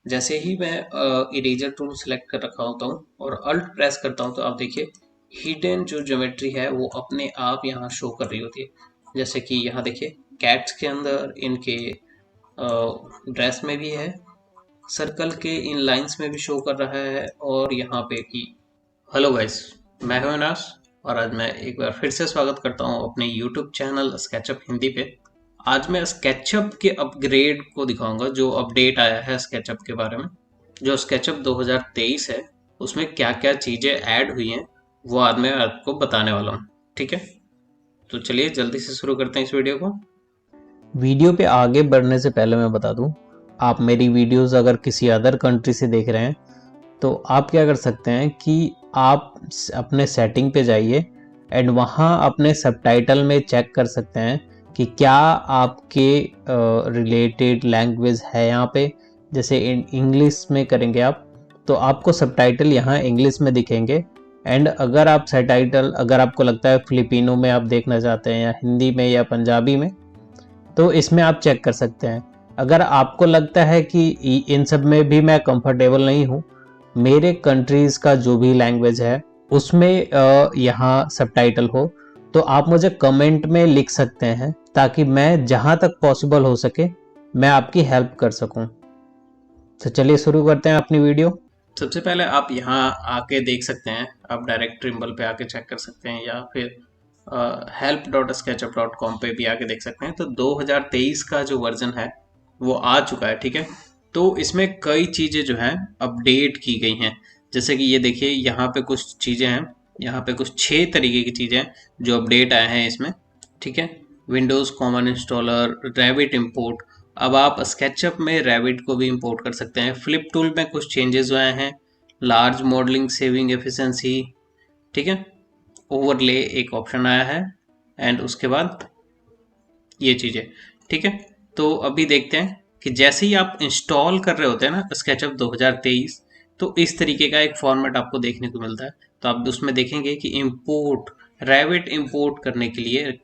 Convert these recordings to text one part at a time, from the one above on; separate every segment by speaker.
Speaker 1: जैसे ही मैं eraser tool select कर रखा होता हूँ और अल्ट प्रेस करता हूँ तो आप देखिए हिडन जो ज्योमेट्री है वो अपने आप यहाँ शो कर रही होती है। जैसे कि यहाँ देखिए कैट्स के अंदर, इनके ड्रेस में भी है, सर्कल के इन लाइंस में भी शो कर रहा है, और यहाँ पे कि हेलो गाइस, मैं हूं अनास और आज मैं एक बार फिर से स्वागत करता हूं अपने यूट्यूब चैनल स्केचअप हिंदी पे। आज मैं स्केचअप के अपग्रेड को दिखाऊंगा, जो अपडेट आया है स्केचअप के बारे में। जो स्केचअप 2023 है उसमें क्या क्या चीज़ें ऐड हुई हैं वो आज मैं आपको बताने वाला हूँ। ठीक है, तो चलिए जल्दी से शुरू करते हैं इस वीडियो को।
Speaker 2: वीडियो पे आगे बढ़ने से पहले मैं बता दूं, आप मेरी वीडियोस अगर किसी अदर कंट्री से देख रहे हैं तो आप क्या कर सकते हैं कि आप अपने सेटिंग पे जाइए एंड वहाँ अपने सबटाइटल में चेक कर सकते हैं कि क्या आपके रिलेटेड लैंग्वेज है यहाँ पे। जैसे इंग्लिश में करेंगे आप तो आपको सबटाइटल यहाँ इंग्लिश में दिखेंगे। एंड अगर आप सबटाइटल अगर आपको लगता है फिलिपिनो में आप देखना चाहते हैं या हिंदी में या पंजाबी में, तो इसमें आप चेक कर सकते हैं। अगर आपको लगता है कि इन सब में भी मैं कंफर्टेबल नहीं हूँ, मेरे कंट्रीज़ का जो भी लैंग्वेज है उसमें यहाँ सबटाइटल हो, तो आप मुझे कमेंट में लिख सकते हैं ताकि मैं जहाँ तक पॉसिबल हो सके मैं आपकी हेल्प कर सकूँ। तो चलिए शुरू करते हैं अपनी वीडियो।
Speaker 1: सबसे पहले आप यहाँ आके देख सकते हैं, आप डायरेक्ट ट्रिम्बल पे आके चेक कर सकते हैं या फिर help.sketchup.com पे भी आके देख सकते हैं। तो 2023 का जो वर्जन है वो आ चुका है। ठीक है, तो इसमें कई चीज़ें जो हैं अपडेट की गई हैं। जैसे कि ये देखिए यहाँ पे कुछ चीज़ें हैं, यहाँ पे कुछ 6 तरीके की चीज़ें हैं जो अपडेट आए हैं इसमें। ठीक है, विंडोज़ कॉमन इंस्टॉलर, रैविट इंपोर्ट। अब आप स्केचअप में रैविट को भी इंपोर्ट कर सकते हैं। फ्लिप टूल में कुछ चेंजेस आए हैं, लार्ज मॉडलिंग सेविंग एफिशिएंसी। ठीक है, ओवरले एक ऑप्शन आया है, एंड उसके बाद ये चीज़ें। ठीक है, तो अभी देखते हैं कि जैसे ही आप इंस्टॉल कर रहे होते हैं ना स्केचअप 2023, तो इस तरीके का एक फॉर्मेट आपको देखने को मिलता है। तो आप उसमें देखेंगे कि इंपोर्ट, रैविट इंपोर्ट करने के लिए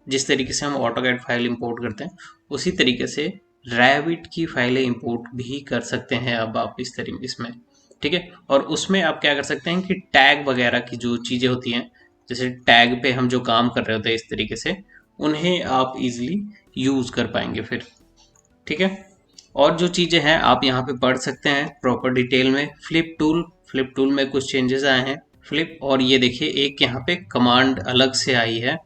Speaker 1: जिस तरीके से हम ऑटोकैड फाइल इंपोर्ट करते हैं उसी तरीके से रैविट की फाइलें इंपोर्ट भी कर सकते हैं अब आप इस तरीके इसमें। ठीक है, और उसमें आप क्या कर सकते हैं कि टैग वगैरह की जो चीज़ें होती हैं, जैसे टैग पे हम जो काम कर रहे होते हैं इस तरीके से, उन्हें आप इजीली यूज़ कर पाएंगे फिर। ठीक है, और जो चीज़ें हैं आप यहाँ पे पढ़ सकते हैं प्रॉपर डिटेल में। फ्लिप टूल में कुछ चेंजेस आए हैं, फ्लिप, और ये देखिए एक यहाँ पे कमांड अलग से आई है।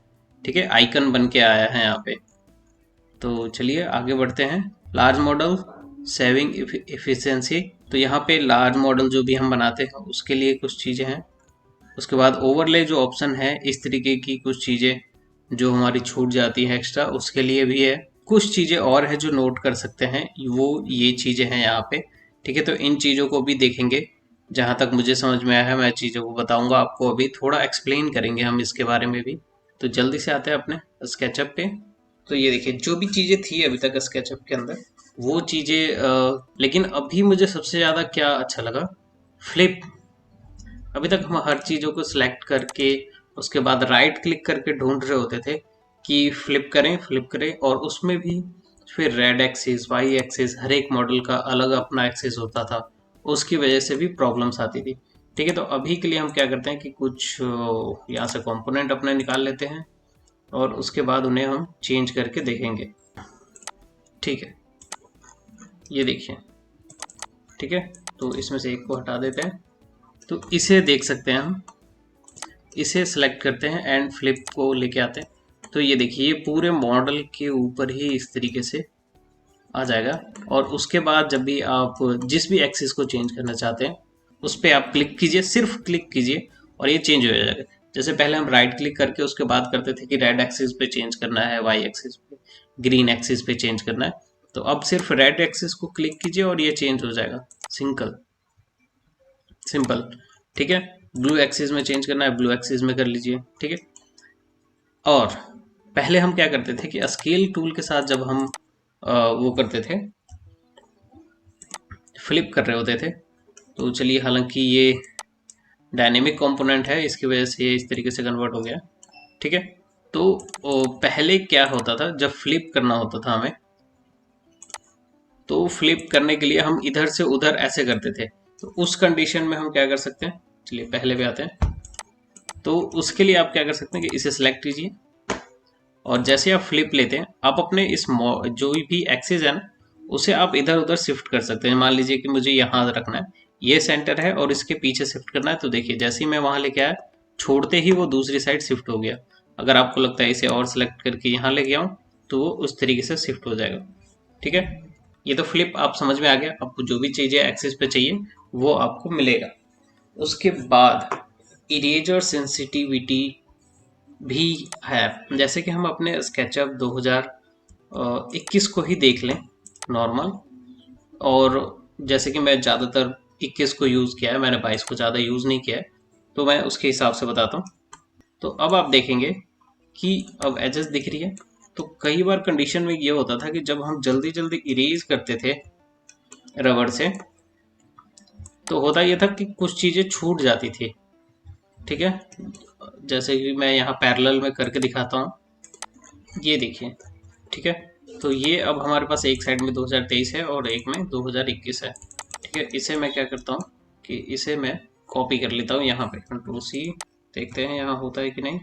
Speaker 1: ठीक है, आइकन बन के आया है यहाँ पे। तो चलिए आगे बढ़ते हैं। लार्ज मॉडल सेविंग एफिशिएंसी, तो यहाँ पे लार्ज मॉडल जो भी हम बनाते हैं उसके लिए कुछ चीज़ें हैं। उसके बाद ओवरले जो ऑप्शन है, इस तरीके की कुछ चीज़ें जो हमारी छूट जाती है एक्स्ट्रा, उसके लिए भी है। कुछ चीज़ें और है जो नोट कर सकते हैं, वो ये चीज़ें हैं यहाँ पे। ठीक है, तो इन चीज़ों को भी देखेंगे। जहाँ तक मुझे समझ में आया है मैं चीज़ों को बताऊंगा आपको, अभी थोड़ा एक्सप्लेन करेंगे हम इसके बारे में भी। तो जल्दी से आते हैं अपने स्केचअप पे। तो ये देखिए जो भी चीज़ें थी अभी तक स्केचअप के अंदर वो चीज़ें, लेकिन अभी मुझे सबसे ज़्यादा क्या अच्छा लगा, फ्लिप। अभी तक हम हर चीज़ों को सिलेक्ट करके उसके बाद राइट क्लिक करके ढूंढ रहे होते थे कि फ्लिप करें, और उसमें भी फिर रेड एक्सिस, वाई एक्सिस, हर एक मॉडल का अलग अपना एक्सिस होता था, उसकी वजह से भी प्रॉब्लम्स आती थी। ठीक है, तो अभी के लिए हम क्या करते हैं कि कुछ यहाँ से कंपोनेंट अपने निकाल लेते हैं और उसके बाद उन्हें हम चेंज करके देखेंगे। ठीक है, ये देखिए। ठीक है, तो इसमें से एक को हटा देते हैं। तो इसे देख सकते हैं हम, इसे सेलेक्ट करते हैं एंड फ्लिप को लेके आते हैं। तो ये देखिए ये पूरे मॉडल के ऊपर ही इस तरीके से आ जाएगा, और उसके बाद जब भी आप जिस भी एक्सिस को चेंज करना चाहते हैं उस पर आप क्लिक कीजिए, सिर्फ क्लिक कीजिए और ये चेंज हो जाएगा। जैसे पहले हम राइट क्लिक करके उसके बाद करते थे कि रेड एक्सिस पे चेंज करना है, वाई एक्सिस पे, ग्रीन एक्सिस पे चेंज करना है, तो अब सिर्फ रेड एक्सिस को क्लिक कीजिए और ये चेंज हो जाएगा। Simple simple. ठीक है, ब्लू एक्सिस में चेंज करना है, ब्लू एक्सिस में कर लीजिए। ठीक है, और पहले हम क्या करते थे कि स्केल टूल के साथ जब हम वो करते थे, फ्लिप कर रहे होते थे, तो चलिए, हालांकि ये डायनेमिक कंपोनेंट है इसकी वजह से ये इस तरीके से कन्वर्ट हो गया। ठीक है, तो पहले क्या होता था जब फ्लिप करना होता था हमें, तो फ्लिप करने के लिए हम इधर से उधर ऐसे करते थे, तो उस कंडीशन में हम क्या कर सकते हैं, चलिए पहले पे आते हैं। तो उसके लिए आप क्या कर सकते हैं कि इसे सिलेक्ट कीजिए और जैसे आप फ्लिप लेते हैं आप अपने इस जो भी एक्सिस है ना उसे आप इधर उधर शिफ्ट कर सकते हैं। मान लीजिए कि मुझे यहाँ रखना है, ये सेंटर है और इसके पीछे शिफ्ट करना है, तो देखिए जैसे ही मैं वहां लेके आया छोड़ते ही वो दूसरी साइड शिफ्ट हो गया। अगर आपको लगता है इसे और सिलेक्ट करके यहाँ लेके आऊँ तो वो उस तरीके से शिफ्ट हो जाएगा। ठीक है, ये तो फ्लिप आप समझ में आ गया, आपको जो भी चीज़ें एक्सिस पे चाहिए वो आपको मिलेगा। उसके बाद इरेजर सेंसिटिविटी भी है, जैसे कि हम अपने स्केचअप 2021 को ही देख लें नॉर्मल, और जैसे कि मैं ज़्यादातर 21 को यूज़ किया है, मैंने 22 को ज़्यादा यूज़ नहीं किया है, तो मैं उसके हिसाब से बताता हूँ। तो अब आप देखेंगे कि अब एजेस दिख रही है। तो कई बार कंडीशन में ये होता था कि जब हम जल्दी जल्दी इरेज करते थे रबड़ से, तो होता ये था कि कुछ चीज़ें छूट जाती थी। ठीक है, जैसे कि मैं यहाँ पैरेलल में करके दिखाता हूँ, ये देखिए। ठीक है, तो ये अब हमारे पास एक साइड में 2023 है और एक में 2021 है। ठीक है, इसे मैं क्या करता हूँ कि इसे मैं कॉपी कर लेता हूँ यहाँ पे, Ctrl+C, देखते हैं यहाँ होता है कि नहीं।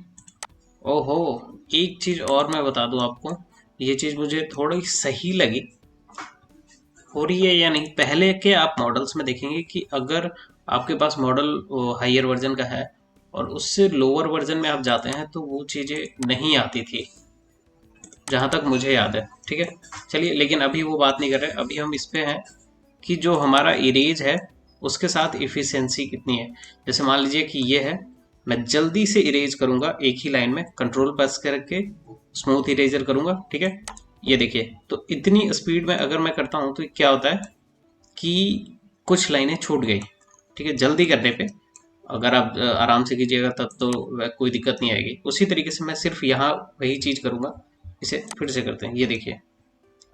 Speaker 1: ओहो, एक चीज़ और मैं बता दूँ आपको, ये चीज़ मुझे थोड़ी सही लगी, हो रही है या नहीं। पहले के आप मॉडल्स में देखेंगे कि अगर आपके पास मॉडल हायर वर्जन का है और उससे लोअर वर्जन में आप जाते हैं तो वो चीज़ें नहीं आती थी, जहाँ तक मुझे याद है। ठीक है, चलिए, लेकिन अभी वो बात नहीं कर रहे, अभी हम इस पे हैं कि जो हमारा इरेज है उसके साथ इफिशियंसी कितनी है। जैसे मान लीजिए कि ये है, मैं जल्दी से इरेज करूंगा एक ही लाइन में, कंट्रोल प्रेस करके स्मूथ इरेजर करूंगा। ठीक है, ये देखिए, तो इतनी स्पीड में अगर मैं करता हूँ तो क्या होता है कि कुछ लाइनें छूट गई। ठीक है, जल्दी करने पे, अगर आप आराम से कीजिएगा तब तो कोई दिक्कत नहीं आएगी। उसी तरीके से मैं सिर्फ यहाँ वही चीज़ करूँगा। इसे फिर से करते हैं, ये देखिए,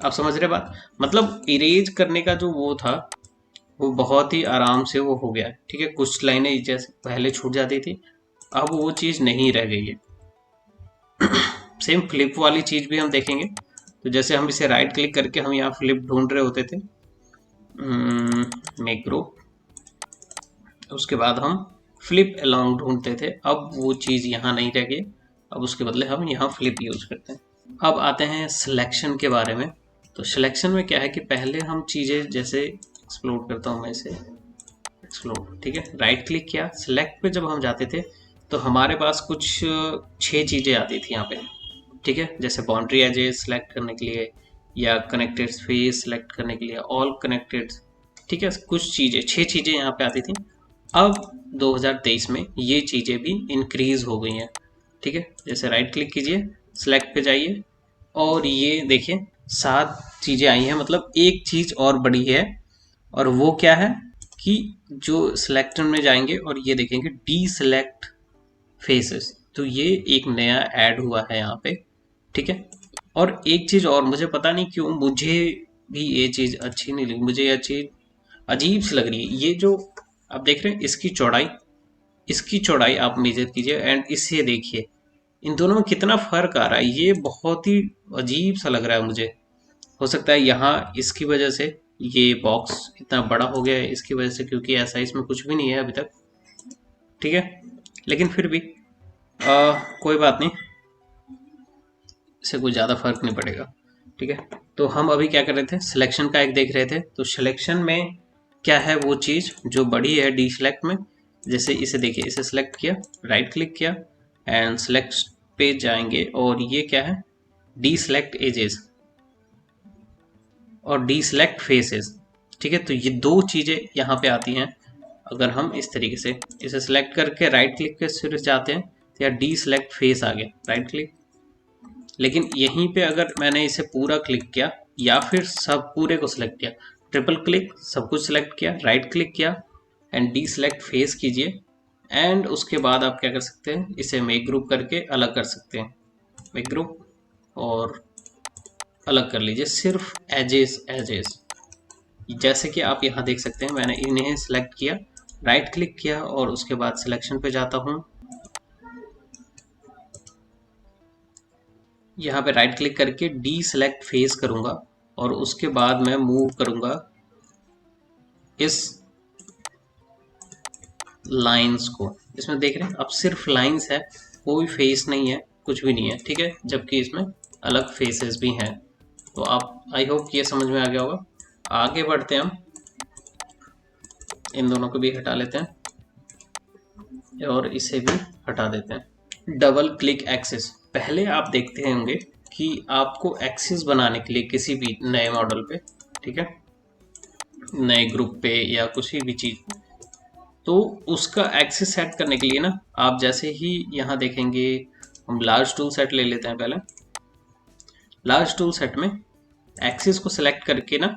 Speaker 1: आप समझ रहे बात, मतलब इरेज करने का जो वो था वो बहुत ही आराम से वो हो गया है। ठीक है, कुछ लाइनें जैसे पहले छूट जाती थी अब वो चीज़ नहीं रह गई है। सेम फ्लिप वाली चीज़ भी हम देखेंगे, तो जैसे हम इसे राइट क्लिक करके हम यहाँ फ्लिप ढूंढ रहे होते थे, मेक ग्रुप, उसके बाद हम फ्लिप अलोंग ढूंढते थे, अब वो चीज़ यहाँ नहीं रह गई, अब उसके बदले हम यहाँ फ्लिप यूज करते हैं। अब आते हैं सिलेक्शन के बारे में। तो सिलेक्शन में क्या है कि पहले हम चीज़ें जैसे एक्सप्लोर करता हूँ मैं इसे, एक्सप्लोर, ठीक है, राइट क्लिक किया, सिलेक्ट पे जब हम जाते थे तो हमारे पास कुछ 6 चीज़ें आती थी यहाँ पे। ठीक है, जैसे बाउंड्री एजेस सेलेक्ट करने के लिए या कनेक्टेड फेस सेलेक्ट करने के लिए, ऑल कनेक्टेड। ठीक है, कुछ चीज़ें 6 चीज़ें यहाँ पे आती थी। अब 2023 में ये चीज़ें भी इंक्रीज हो गई हैं। ठीक है, जैसे राइट क्लिक कीजिए, सेलेक्ट पे जाइए और ये देखिए 7 चीज़ें आई हैं, मतलब एक चीज़ और बड़ी है। और वो क्या है कि जो सिलेक्टर में जाएंगे और ये देखेंगे डी सेलेक्ट फेसेस, तो ये एक नया ऐड हुआ है यहाँ पे। ठीक है, और एक चीज़ और, मुझे पता नहीं क्यों मुझे भी ये चीज़ अच्छी नहीं लगी, मुझे ये चीज़ अजीब सी लग रही है। ये जो आप देख रहे हैं इसकी चौड़ाई आप मेजर कीजिए एंड इसे देखिए, इन दोनों में कितना फर्क आ रहा है, ये बहुत ही अजीब सा लग रहा है मुझे। हो सकता है यहाँ इसकी वजह से ये बॉक्स इतना बड़ा हो गया है, इसकी वजह से, क्योंकि ऐसा इसमें कुछ भी नहीं है अभी तक। ठीक है, लेकिन फिर भी कोई बात नहीं, इससे कोई ज़्यादा फर्क नहीं पड़ेगा। ठीक है, तो हम अभी क्या कर रहे थे, सिलेक्शन का एक देख रहे थे। तो सिलेक्शन में क्या है वो चीज़ जो बड़ी है डी सिलेक्ट में, जैसे इसे देखिए, इसे सिलेक्ट किया, राइट क्लिक किया एंड सिलेक्ट पे जाएंगे और ये क्या है, डी सिलेक्ट एजेस और डी सिलेक्ट फेसेस। ठीक है, तो ये 2 चीज़ें यहाँ पे आती हैं। अगर हम इस तरीके से इसे सिलेक्ट करके राइट क्लिक के सिर्फ जाते हैं तो यार डी सिलेक्ट फेस आ गया, राइट क्लिक। लेकिन यहीं पे अगर मैंने इसे पूरा क्लिक किया या फिर सब पूरे को सिलेक्ट किया, ट्रिपल क्लिक, सब कुछ सिलेक्ट किया, राइट क्लिक किया एंड डी सिलेक्ट फेस कीजिए एंड उसके बाद आप क्या कर सकते हैं, इसे मेक ग्रुप करके अलग कर सकते हैं, मेक ग्रुप और अलग कर लीजिए सिर्फ एजेस एजेस। जैसे कि आप यहाँ देख सकते हैं, मैंने इन्हें सिलेक्ट किया, राइट क्लिक किया और उसके बाद सिलेक्शन पे जाता हूँ, यहाँ पे राइट क्लिक करके डी सिलेक्ट फेस करूँगा और उसके बाद मैं मूव करूंगा इस लाइंस को। इसमें देख रहे हैं अब सिर्फ लाइंस है, कोई फेस नहीं है, कुछ भी नहीं है, ठीक है, जबकि इसमें अलग फेसेस भी हैं। तो आप, आई होप ये समझ में आ गया होगा। आगे बढ़ते हैं, हम इन दोनों को भी हटा लेते हैं और इसे भी हटा देते हैं। डबल क्लिक एक्सिस, पहले आप देखते होंगे कि आपको एक्सिस बनाने के लिए किसी भी नए मॉडल पे, ठीक है, नए ग्रुप पे या किसी भी चीज, तो उसका एक्सिस सेट करने के लिए ना, आप जैसे ही यहाँ देखेंगे, हम लार्ज टूल सेट ले लेते हैं पहले। लार्ज टूल सेट में एक्सिस को सिलेक्ट करके ना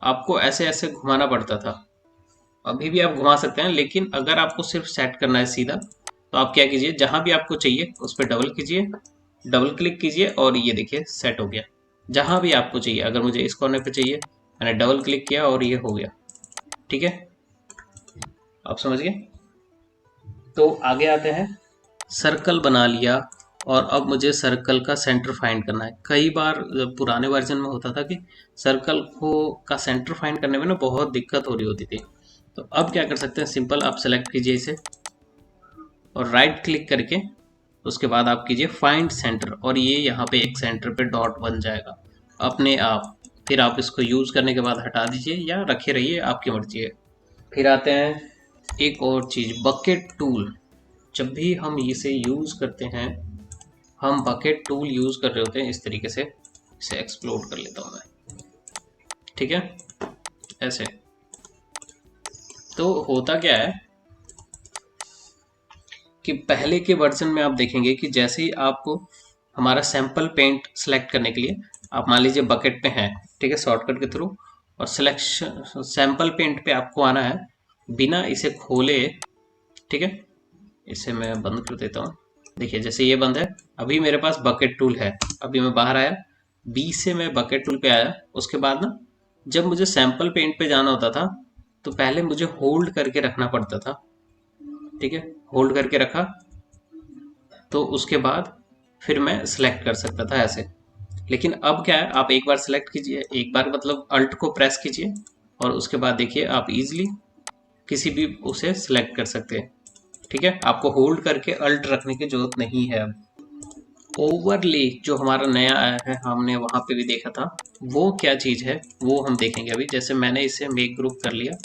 Speaker 1: आपको ऐसे ऐसे घुमाना पड़ता था। अभी भी आप घुमा सकते हैं, लेकिन अगर आपको सिर्फ सेट करना है सीधा, तो आप क्या कीजिए, जहां भी आपको चाहिए उस पर डबल कीजिए, डबल क्लिक कीजिए और ये देखिए सेट हो गया। जहां भी आपको चाहिए, अगर मुझे इस कोने पे चाहिए, मैंने डबल क्लिक किया और ये हो गया, ठीक है, आप समझ गए। तो आगे आते हैं, सर्कल बना लिया और अब मुझे सर्कल का सेंटर फाइंड करना है। कई बार पुराने वर्जन में होता था कि सर्कल को का सेंटर फाइंड करने में ना बहुत दिक्कत हो रही होती थी। तो अब क्या कर सकते हैं, सिंपल आप सेलेक्ट कीजिए इसे और राइट क्लिक करके उसके बाद आप कीजिए फाइंड सेंटर, और ये यहाँ पे एक सेंटर पे डॉट बन जाएगा अपने आप। फिर आप इसको यूज करने के बाद हटा दीजिए या रखे रहिए, आपकी मर्जी है। फिर आते हैं एक और चीज, बकेट टूल। जब भी हम इसे यूज करते हैं, हम बकेट टूल यूज कर रहे होते हैं इस तरीके से। इसे एक्सप्लोड कर लेता हूं मैं, ठीक है, ऐसे। तो होता क्या है कि पहले के वर्जन में आप देखेंगे कि जैसे ही आपको हमारा सैंपल पेंट सेलेक्ट करने के लिए, आप मान लीजिए बकेट पे हैं, ठीक है, शॉर्टकट के थ्रू, और सिलेक्शन सैंपल पेंट पे आपको आना है बिना इसे खोले, ठीक है। इसे मैं बंद कर देता हूँ। देखिए जैसे ये बंद है, अभी मेरे पास बकेट टूल है, अभी मैं बाहर आया, बी से मैं बकेट टूल पे आया। उसके बाद ना जब मुझे सैंपल पेंट पे जाना होता था, तो पहले मुझे होल्ड करके रखना पड़ता था, ठीक है, होल्ड करके रखा, तो उसके बाद फिर मैं सिलेक्ट कर सकता था ऐसे। लेकिन अब क्या है, आप एक बार सिलेक्ट कीजिए, एक बार मतलब अल्ट को प्रेस कीजिए और उसके बाद देखिए आप इजीली किसी भी उसे सिलेक्ट कर सकते हैं, ठीक है, आपको होल्ड करके अल्ट रखने की जरूरत नहीं है। अब ओवरले जो हमारा नया आया है, हमने वहां पे भी देखा था, वो क्या चीज है वो हम देखेंगे अभी। जैसे मैंने इसे मेक ग्रुप कर लिया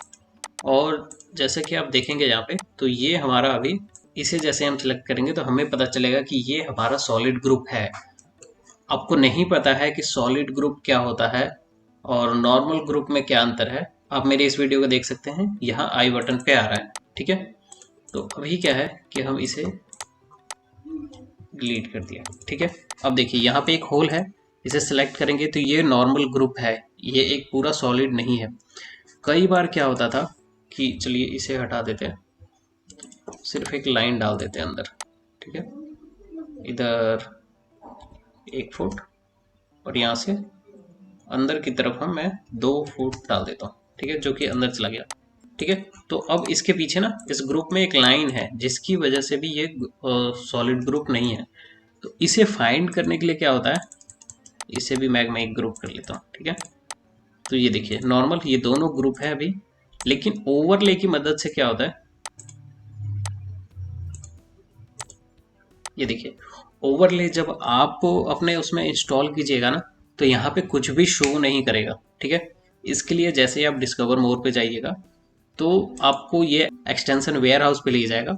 Speaker 1: और जैसे कि आप देखेंगे यहाँ पे, तो ये हमारा अभी, इसे जैसे हम सिलेक्ट करेंगे तो हमें पता चलेगा कि ये हमारा सॉलिड ग्रुप है। आपको नहीं पता है कि सॉलिड ग्रुप क्या होता है और नॉर्मल ग्रुप में क्या अंतर है, आप मेरे इस वीडियो को देख सकते हैं, यहाँ आई बटन पे आ रहा है, ठीक है। तो अभी क्या है कि हम इसे डिलीट कर दिया, ठीक है। अब देखिए यहाँ पे एक होल है, इसे सिलेक्ट करेंगे तो ये नॉर्मल ग्रुप है, ये एक पूरा सॉलिड नहीं है। कई बार क्या होता था कि, चलिए इसे हटा देते हैं, सिर्फ एक लाइन डाल देते हैं अंदर, ठीक है, इधर 1 फुट और यहाँ से अंदर की तरफ हम मैं 2 फुट डाल देता हूँ, ठीक है, जो कि अंदर चला गया, ठीक है। तो अब इसके पीछे ना इस ग्रुप में एक लाइन है जिसकी वजह से भी ये सॉलिड ग्रुप नहीं है। तो इसे फाइंड करने के लिए क्या होता है, इसे भी मैं एक ग्रुप कर लेता हूँ, ठीक है। तो ये देखिए नॉर्मल ये दोनों ग्रुप है अभी, लेकिन ओवरले की मदद से क्या होता है, ये देखिए ओवरले जब आप अपने उसमें इंस्टॉल कीजिएगा ना, तो यहाँ पे कुछ भी शो नहीं करेगा, ठीक है। इसके लिए जैसे ही आप डिस्कवर मोर पे जाइएगा, तो आपको ये एक्सटेंशन वेयर हाउस पे ले जाएगा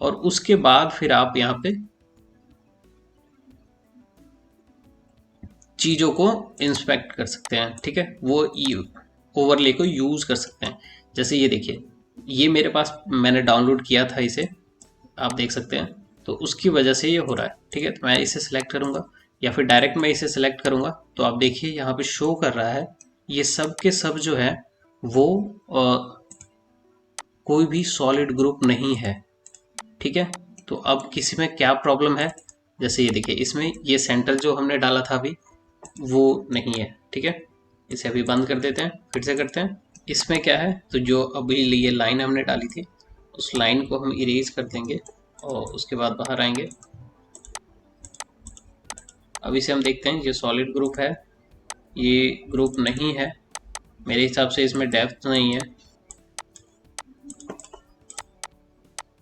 Speaker 1: और उसके बाद फिर आप यहाँ पे चीज़ों को इंस्पेक्ट कर सकते हैं, ठीक है, वो ओवरले को यूज़ कर सकते हैं। जैसे ये देखिए, ये मेरे पास मैंने डाउनलोड किया था इसे, आप देख सकते हैं, तो उसकी वजह से ये हो रहा है, ठीक है। तो मैं इसे सिलेक्ट करूंगा या फिर डायरेक्ट मैं इसे सिलेक्ट करूंगा, तो आप देखिए यहाँ पे शो कर रहा है ये सब के सब जो है वो कोई भी सॉलिड ग्रुप नहीं है, ठीक है। तो अब किसी में क्या प्रॉब्लम है, जैसे ये देखिए इसमें ये सेंटर जो हमने डाला था अभी वो नहीं है, ठीक है। इसे अभी बंद कर देते हैं, फिर से करते हैं। इसमें क्या है, तो जो अभी ये लाइन हमने डाली थी उस लाइन को हम इरेज कर देंगे और उसके बाद बाहर आएंगे। अब इसे हम देखते हैं, ये सॉलिड ग्रुप है, ये ग्रुप नहीं है मेरे हिसाब से, इसमें डेप्थ नहीं है।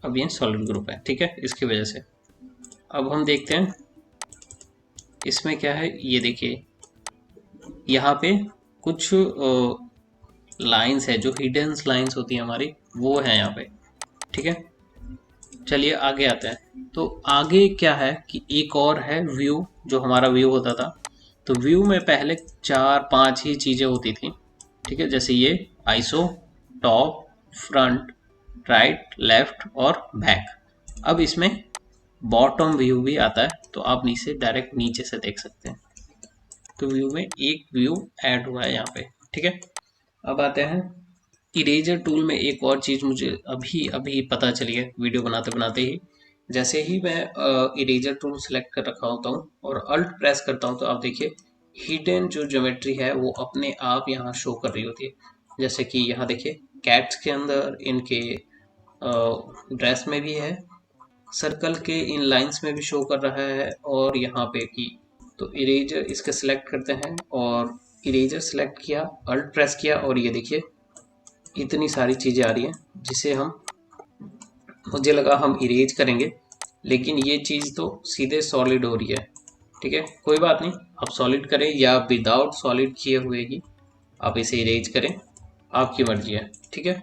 Speaker 1: अब ये सॉलिड ग्रुप है, ठीक है, इसकी वजह से। अब हम देखते हैं इसमें क्या है। ये देखिए यहाँ पे कुछ लाइंस है, जो हिडन लाइंस होती है हमारी, वो है यहाँ पे, ठीक है। चलिए आगे आते हैं। तो आगे क्या है कि एक और है व्यू, जो हमारा व्यू होता था। तो व्यू में पहले 4-5 ही चीज़ें होती थी, ठीक है, जैसे ये iso, top, front, right, left और बैक। अब इसमें बॉटम व्यू भी आता है, तो आप नीचे डायरेक्ट नीचे से देख सकते हैं। तो व्यू में एक व्यू ऐड हुआ है यहाँ पे, ठीक है। अब आते हैं इरेजर टूल में। एक और चीज़ मुझे अभी अभी पता चली है वीडियो बनाते बनाते ही। जैसे ही मैं इरेजर टूल सेलेक्ट कर रखा होता हूँ और अल्ट प्रेस करता हूँ, तो आप देखिए हिडन जो ज्योमेट्री है वो अपने आप यहाँ शो कर रही होती है। जैसे कि यहाँ देखिए कैट्स के अंदर, इनके ड्रेस में भी है, सर्कल के इन लाइंस में भी शो कर रहा है, और यहाँ पे की। तो इरेजर इसके सिलेक्ट करते हैं, और इरेजर सिलेक्ट किया, अल्ट प्रेस किया, और ये देखिए इतनी सारी चीज़ें आ रही हैं, जिसे हम, मुझे लगा हम इरेज करेंगे, लेकिन ये चीज़ तो सीधे सॉलिड हो रही है, ठीक है। कोई बात नहीं, आप सॉलिड करें या विदाउट सॉलिड किए हुए ही आप इसे इरेज करें, आपकी मर्जी है, ठीक है।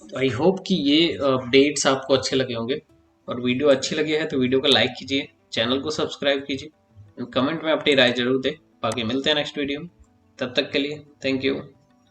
Speaker 1: तो आई होप कि ये अपडेट्स आपको अच्छे लगे होंगे, और वीडियो अच्छी लगी है तो वीडियो को लाइक कीजिए, चैनल को सब्सक्राइब कीजिए, कमेंट में अपनी राय जरूर दें। बाकी मिलते हैं नेक्स्ट वीडियो में, तब तक के लिए थैंक यू।